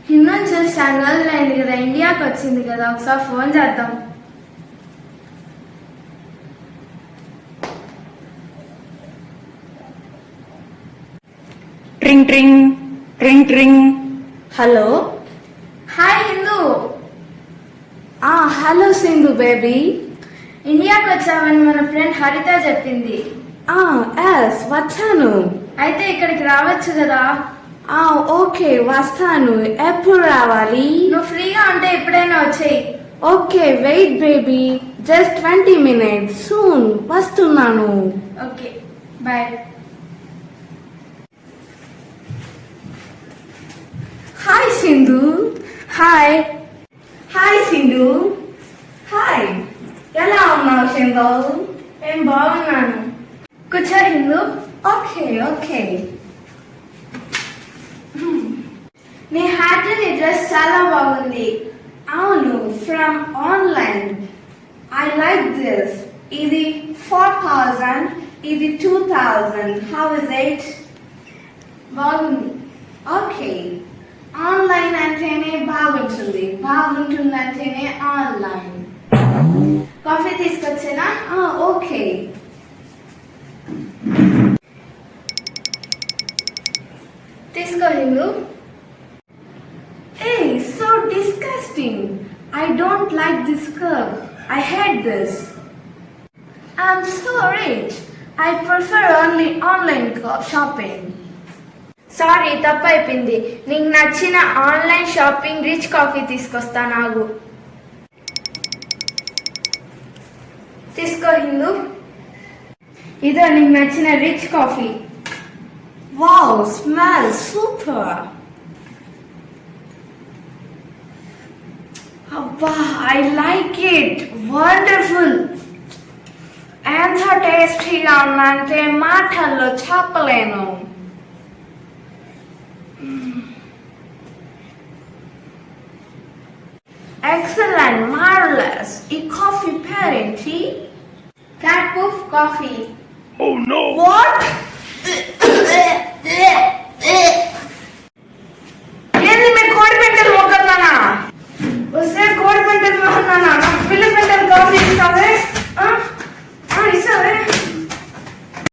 హిందూని చూసి చాలా రోజులు అయింది కదా, ఇండియాకి వచ్చింది కదా, ఒకసారి ఫోన్ చేద్దాం. ట్రింగ్ ట్రింగ్ ట్రింగ్ ట్రింగ్. Hello. Hi Hindu. Hello Sindhu baby. ఇండియాకి వచ్చామని మన ఫ్రెండ్ హరిత చెప్పింది. ఎస్ వచ్చాను. అయితే ఇక్కడికి రావచ్చు కదా. ఓకే వస్తాను. ఎప్పుడు రావాలి? నువ్వు ఫ్రీగా ఉంటే ఎప్పుడైనా వచ్చేయి. Okay wait baby, just 20 minutes, soon వస్తున్నాను. Okay bye. Hi Sindhu. Hi. Hi Sindhu. Hi, ఎలా ఉన్నావు సింధు? నేను బాగున్నాను. కూర్చో హిందూ. Okay okay. నీ హ్యాట్ నీ డ్రెస్ చాలా బాగుంది. అవును, from online. I like this. ఇది 4000, ఇది 2000. How is it? బాగుంది. ఓకే, ఆన్లైన్ అంటేనే బాగుంటుంది, బాగుంటుందంటేనే ఆన్లైన్. కాఫీ తీసుకొచ్చేనా? ఓకే. తీసుకో Hindu. Hey, so disgusting. I don't like this cup. I hate this. I'm so rich. I prefer only online shopping. Sorry తప్పైపోయింది. నీకు నచ్చిన ఆన్లైన్ షాపింగ్ రిచ్ కాఫీ తీసుకొస్తా నాగు. తీసుకో హిందూ. ఇదో నీకు నచ్చిన rich coffee. Wow, smells super. Abba, I like it. Wonderful. ఎంత టేస్టీగా ఉందంటే మాటల్లో చెప్పలేను. Excellent, marvelous. ఈ కాఫీ పేరేంటి? Cat poop coffee. Oh no! What?